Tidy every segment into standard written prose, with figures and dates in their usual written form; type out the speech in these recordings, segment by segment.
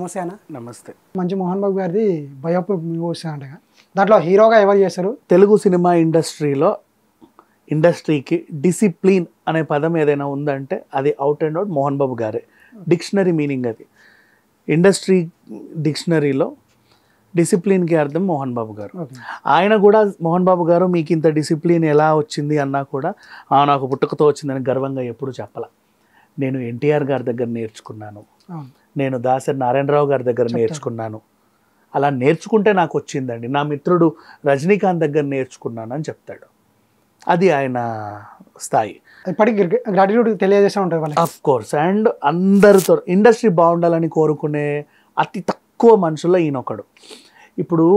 నమస్తే అన్న. నమస్తే. మంచి మోహన్ బాబు గారిది బయోపిక్ మూవీ వస్తుందంట. దాంట్లో హీరోగా ఎవరు చేస్తారు? తెలుగు సినిమా ఇండస్ట్రీకి డిసిప్లిన్ అనే పదం ఏదైనా ఉందంటే అది out and out Mohan Babu గారే. డిక్షనరీ మీనింగ్ అది. ఇండస్ట్రీ డిక్షనరీలో డిసిప్లిన్కి అర్థం మోహన్ బాబు గారు. ఆయన కూడా మోహన్ బాబు గారు మీకు ఇంత డిసిప్లిన్ ఎలా వచ్చింది అన్నా కూడా నాకు పుట్టుకతో వచ్చిందని గర్వంగా ఎప్పుడు చెప్పాల. నేను ఎన్టీఆర్ గారి దగ్గర నేర్చుకున్నాను, నేను దాసరి నారాయణరావు గారి దగ్గర నేర్చుకున్నాను, అలా నేర్చుకుంటే నాకు వచ్చిందండి, నా మిత్రుడు రజనీకాంత్ దగ్గర నేర్చుకున్నాను అని చెప్తాడు. అది ఆయన స్థాయి. ఇప్పటికి గ్రాటిట్యూడ్ తెలియజేస్తూ ఉంటారు వాళ్ళకి. Of course. అండ్ అందరితో ఇండస్ట్రీ బాగుండాలని కోరుకునే అతి తక్కువ మనుషుల్లో ఈయనొకడు. ఇప్పుడు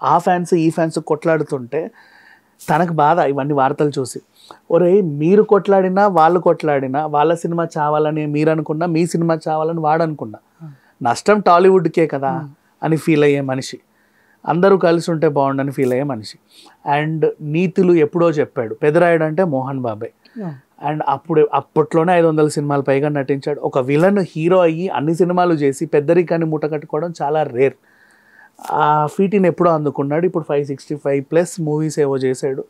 ఆ ఫ్యాన్స్ ఈ ఫ్యాన్స్ కొట్లాడుతుంటే తనకు బాధ ఇవన్నీ వార్తలు చూసి, ఒరే మీరు కొట్లాడినా వాళ్ళు కొట్లాడినా వాళ్ళ సినిమా చావాలని మీరు అనుకున్నా, మీ సినిమా చావాలని వాడు అనుకున్నా, నష్టం టాలీవుడ్కే కదా అని ఫీల్ అయ్యే మనిషి, అందరూ కలిసి ఉంటే బాగుండని ఫీల్ అయ్యే మనిషి. అండ్ నీతులు ఎప్పుడో చెప్పాడు. పెదరాయుడు అంటే మోహన్ బాబే. అండ్ అప్పట్లోనే 500 సినిమాలు పైగా నటించాడు. ఒక విలన్ హీరో అయ్యి అన్ని సినిమాలు చేసి పెద్దరికాన్ని మూట కట్టుకోవడం చాలా రేర్. ఆ ఫీటీని ఎప్పుడో అందుకున్నాడు. ఇప్పుడు 565+ మూవీస్ ఏవో చేశాడు.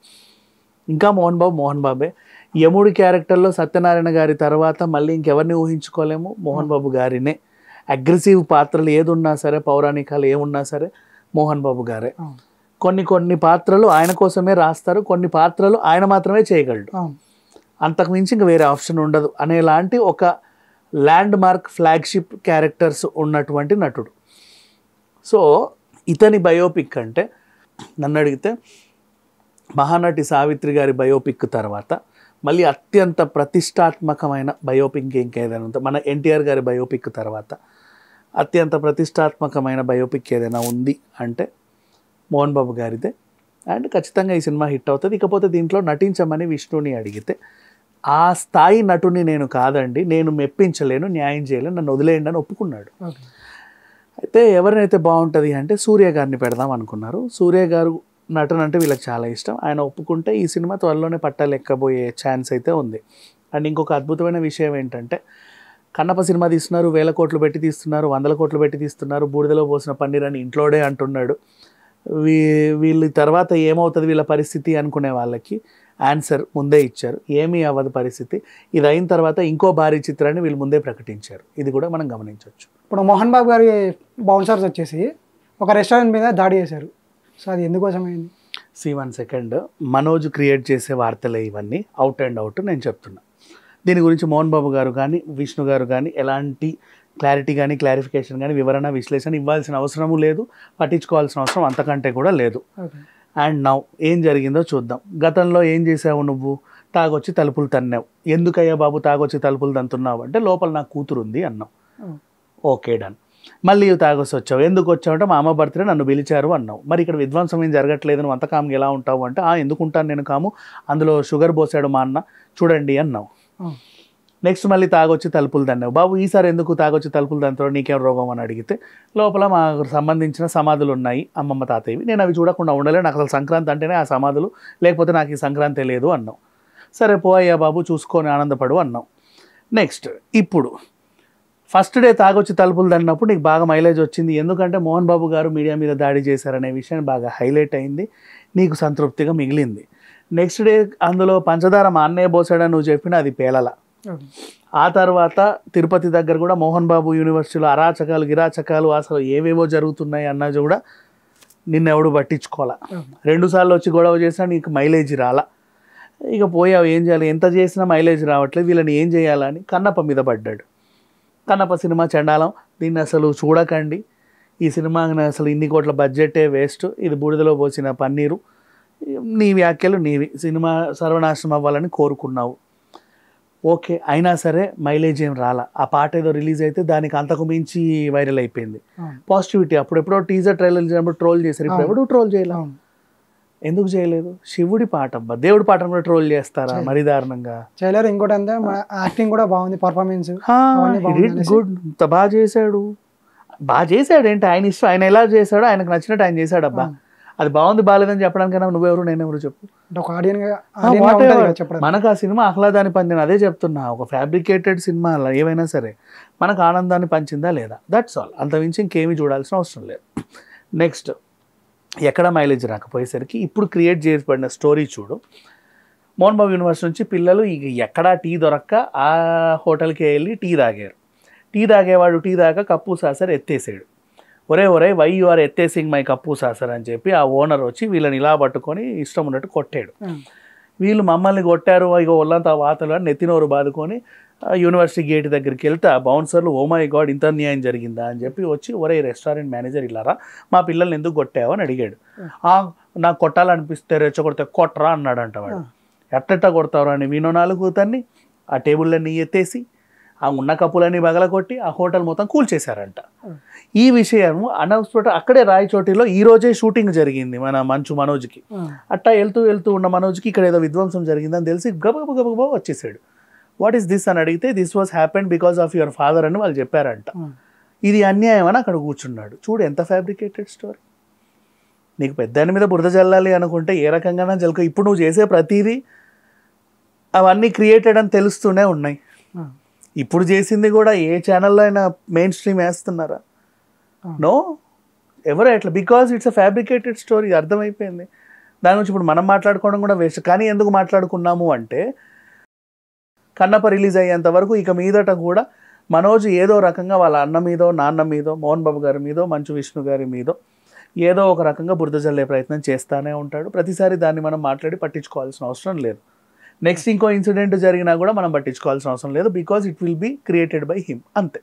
ఇంకా మోహన్ బాబే. యముడి క్యారెక్టర్లో సత్యనారాయణ గారి తర్వాత మళ్ళీ ఇంకెవరిని ఊహించుకోలేము, మోహన్ బాబు గారినే. అగ్రెసివ్ పాత్రలు ఏదున్నా సరే, పౌరాణికాలు ఏమున్నా సరే మోహన్ బాబు గారే. కొన్ని పాత్రలు ఆయన కోసమే రాస్తారు, కొన్ని పాత్రలు ఆయన మాత్రమే చేయగలడు, అంతకు మించి ఇంక వేరే ఆప్షన్ ఉండదు అనేలాంటి ఒక ల్యాండ్ మార్క్ ఫ్లాగ్షిప్ క్యారెక్టర్స్ ఉన్నటువంటి నటుడు. సో ఇతని బయోపిక్ అంటే నన్ను అడిగితే మహానటి సావిత్రి గారి బయోపిక్ తర్వాత మళ్ళీ అత్యంత ప్రతిష్టాత్మకమైన బయోపిక్ ఇంకేదైనా ఉందా? మన ఎన్టీఆర్ గారి బయోపిక్ తర్వాత అత్యంత ప్రతిష్టాత్మకమైన బయోపిక్ ఏదైనా ఉంది అంటే మోహన్ బాబు గారిదే. అండ్ ఖచ్చితంగా ఈ సినిమా హిట్ అవుతుంది. ఇకపోతే దీంట్లో నటించమని విష్ణుని అడిగితే ఆ స్థాయి నటుని నేను కాదండి, నేను మెప్పించలేను, న్యాయం చేయలేను, నన్ను వదిలేయండి అని ఒప్పుకున్నాడు. అయితే ఎవరినైతే బాగుంటుంది అంటే సూర్య గారిని పెడదాం అనుకున్నారు. సూర్య గారు నటన అంటే వీళ్ళకి చాలా ఇష్టం. ఆయన ఒప్పుకుంటే ఈ సినిమా త్వరలోనే పట్టాలెక్కబోయే ఛాన్స్ అయితే ఉంది. అండ్ ఇంకొక అద్భుతమైన విషయం ఏంటంటే కన్నప్ప సినిమా తీస్తున్నారు, 1000 కోట్లు పెట్టి తీస్తున్నారు, 100 కోట్లు పెట్టి తీస్తున్నారు, బూడిదలో పోసిన పన్నీర్ అని ఇంట్లోనే అంటున్నాడు. వీళ్ళ తర్వాత ఏమవుతుంది వీళ్ళ పరిస్థితి అనుకునే వాళ్ళకి ఆన్సర్ ముందే ఇచ్చారు. ఏమీ అవ్వదు పరిస్థితి. ఇది అయిన తర్వాత ఇంకో భారీ చిత్రాన్ని వీళ్ళు ముందే ప్రకటించారు. ఇది కూడా మనం గమనించవచ్చు. ఇప్పుడు మోహన్ బాబు గారి బౌన్సర్స్ వచ్చేసి ఒక రెస్టారెంట్ మీద దాడి చేశారు. సో అది ఎందుకోసమైంది? వన్ సెకండ్, మనోజ్ క్రియేట్ చేసే వార్తలే ఇవన్నీ, అవుట్ అండ్ అవుట్ నేను చెప్తున్నా. దీని గురించి మోహన్ బాబు గారు కానీ విష్ణు గారు కానీ ఎలాంటి క్లారిటీ కానీ క్లారిఫికేషన్ కానీ వివరణ విశ్లేషణ ఇవ్వాల్సిన అవసరము లేదు, పట్టించుకోవాల్సిన అవసరం అంతకంటే కూడా లేదు. అండ్ నౌ ఏం జరిగిందో చూద్దాం. గతంలో ఏం చేసావు నువ్వు? తాగొచ్చి తలుపులు తన్నావు. ఎందుకయ్యా బాబు తాగొచ్చి తలుపులు తంతున్నావు అంటే లోపల నా కూతురు ఉంది అన్నావు. Okay done. మళ్ళీ తాగొచ్చి వచ్చావు. ఎందుకు వచ్చావు అంటే మా అమ్మ బర్త్డే నన్ను పిలిచారు అన్నావు. మరి ఇక్కడ విధ్వంసం ఏం జరగట్లేదు, నువ్వు అంత కామ్గా ఎలా ఉంటావు అంటే ఎందుకు ఉంటాను నేను కాము, అందులో షుగర్ పోసాడు మా అన్న చూడండి అన్నావు. నెక్స్ట్ మళ్ళీ తాగొచ్చి తలుపులు తన్నావు. బాబు ఈసారి ఎందుకు తాగొచ్చి తలుపులు తంతావు, నీకేం రోగం అని అడిగితే లోపల మాకు సంబంధించిన సమాధులు ఉన్నాయి అమ్మమ్మ తాతయ్యవి, నేను అవి చూడకుండా ఉండలే, నాకు అసలు సంక్రాంతి అంటేనే ఆ సమాధులు, లేకపోతే నాకు ఈ సంక్రాంతి లేదు అన్నావు. సరే పోయా బాబు చూసుకొని ఆనందపడు అన్నావు. నెక్స్ట్ ఇప్పుడు ఫస్ట్ డే తాగొచ్చి తలుపులు తన్నప్పుడు నీకు బాగా మైలేజ్ వచ్చింది, ఎందుకంటే మోహన్ బాబు గారు మీడియా మీద దాడి చేశారనే విషయం బాగా హైలైట్ అయింది, నీకు సంతృప్తిగా మిగిలింది. నెక్స్ట్ డే అందులో పంచదార మా అన్నయ్య పోసాడని నువ్వు చెప్పిన అది పేలల. ఆ తర్వాత తిరుపతి దగ్గర కూడా మోహన్ బాబు యూనివర్సిటీలో అరాచకాలు గిరాచకాలు అసలు ఏవేవో జరుగుతున్నాయి అన్నది కూడా నిన్నెవడు పట్టించుకోవాలా. 2 సార్లు వచ్చి గొడవ చేసినా నీకు మైలేజ్ రాలా. ఇక పోయావు, ఏం చేయాలి, ఎంత చేసినా మైలేజ్ రావట్లేదు, వీళ్ళని ఏం చేయాలని కన్నప్ప మీద పడ్డాడు. కన్నప్ప సినిమా చండాలం, దీన్ని అసలు చూడకండి, ఈ సినిమా అసలు ఇన్ని కోట్ల బడ్జెటే వేస్ట్, ఇది బూడిదలో పోసిన పన్నీరు, నీ వ్యాఖ్యలు నీవి, సినిమా సర్వనాశనం అవ్వాలని కోరుకున్నావు. ఓకే, అయినా సరే మైలేజ్ ఏం రాలా. ఆ పాట ఏదో రిలీజ్ అయితే దానికి అంతకు మించి వైరల్ అయిపోయింది. పాజిటివిటీ అప్పుడెప్పుడో టీజర్ ట్రైలర్ చేసినప్పుడు ట్రోల్ చేశారు, ఇప్పుడు ఎవడు ట్రోల్ చేయలే. ఎందుకు చేయలేదు? శివుడి పాట అబ్బా, దేవుడి పాటను కూడా ట్రోల్ చేస్తారా మరి దారుణంగా? చేయలేరు. ఇంకోటి అంతే, యాక్టింగ్ కూడా బాగుంది, పర్ఫార్మెన్స్ గుడ్, బాగా చేశాడు. బాగా చేశాడు ఏంటి, ఆయన ఇష్టం, ఆయన ఎలా చేశాడో ఆయనకు నచ్చినట్టు ఆయన చేశాడు అబ్బా. అది బాగుంది బాగాలేదని చెప్పడానికైనా నువ్వెవరు నేనెవరు చెప్పు. అంటే ఒక ఆడియన్ చెప్పడం మనకు ఆ సినిమా ఆహ్లాదాన్ని పంచింది, అదే చెప్తున్నా. ఒక ఫ్యాబ్రికేటెడ్ సినిమా అలా ఏవైనా సరే మనకు ఆనందాన్ని పంచిందా లేదా, దట్స్ ఆల్. అంతమించి ఇంకేమీ చూడాల్సిన అవసరం లేదు. నెక్స్ట్, ఎక్కడ మైలేజ్ రాకపోయేసరికి ఇప్పుడు క్రియేట్ చేయబడిన స్టోరీ చూడు. మోహన్ బాబు యూనివర్సిటీ నుంచి పిల్లలు ఇక ఎక్కడా టీ దొరక్క ఆ హోటల్కి వెళ్ళి టీ తాగారు. టీ తాగేవాడు టీ తాగా కప్పు సాసర్ ఎత్తేసాడు. ఒరే వై యు ఆర్ ఎత్తేసింగ్ మై కప్పు సాసర్ అని చెప్పి ఆ ఓనర్ వచ్చి వీళ్ళని ఇలా పట్టుకొని ఇష్టం ఉన్నట్టు కొట్టాడు. వీళ్ళు మమ్మల్ని కొట్టారు, ఇక ఒళ్ళంతా వాతలు అని నెత్తినోరు బాదుకొని యూనివర్సిటీ గేట్ దగ్గరికి వెళ్తే ఆ బౌన్సర్లు ఓ మై గాడ్ ఇంత అన్యాయం జరిగిందా అని చెప్పి వచ్చి ఒరే రెస్టారెంట్ మేనేజర్ ఇలారా మా పిల్లల్ని ఎందుకు కొట్టావు అని అడిగాడు. నాకు కొట్టాలనిపిస్తే రెచ్చగొడితే కొట్టరా అన్నాడంట వాడు. ఎట్టెట్ట కొడతారు అని వీణో 4 తన్ని ఆ టేబుల్లన్నీ ఎత్తేసి ఆ ఉన్న కప్పులన్నీ బగలకొట్టి ఆ హోటల్ మొత్తం కూల్చేశారంట. ఈ విషయం అనౌన్స్మెంట్ అక్కడే రాయచోటిలో ఈ రోజే షూటింగ్ జరిగింది మన మంచు మనోజ్కి. అట్టా వెళ్తూ ఉన్న మనోజ్కి ఇక్కడ ఏదో విధ్వంసం జరిగిందని తెలిసి గబగబా వచ్చేసాడు. వాట్ ఈస్ దిస్ అని అడిగితే this was happened because of your father అని వాళ్ళు చెప్పారంట. ఇది అన్యాయం అని అక్కడ కూర్చున్నాడు. చూడు ఎంత ఫ్యాబ్రికేటెడ్ స్టోరీ. నీకు పెద్దాని మీద బురద జల్లాలి అనుకుంటే ఏ రకంగానే జల్లుకో. ఇప్పుడు నువ్వు చేసే ప్రతిదీ అవన్నీ క్రియేటెడ్ అని తెలుస్తూనే ఉన్నాయి. ఇప్పుడు చేసింది కూడా ఏ ఛానల్లో అయినా మెయిన్ స్ట్రీమ్ వేస్తున్నారా? నో, ఎవరు ఎట్లా, because it's a fabricated story. అర్థమైపోయింది. దాని గురించి ఇప్పుడు మనం మాట్లాడుకోవడం కూడా వేస్ట్. కానీ ఎందుకు మాట్లాడుకున్నాము అంటే కన్నప్ప రిలీజ్ అయ్యేంత వరకు ఇక మీదట కూడా మనోజ్ ఏదో రకంగా వాళ్ళ అన్న మీదో నాన్న మీదో మోహన్ బాబు గారి మీదో మంచు విష్ణు గారి మీదో ఏదో ఒక రకంగా బురద జల్లే ప్రయత్నం చేస్తూనే ఉంటాడు. ప్రతిసారి దాన్ని మనం మాట్లాడి పట్టించుకోవాల్సిన అవసరం లేదు. నెక్స్ట్ ఇంకో ఇన్సిడెంట్ జరిగినా కూడా మనం పట్టించుకోవాల్సిన అవసరం లేదు, because it will be created by him, అంతే.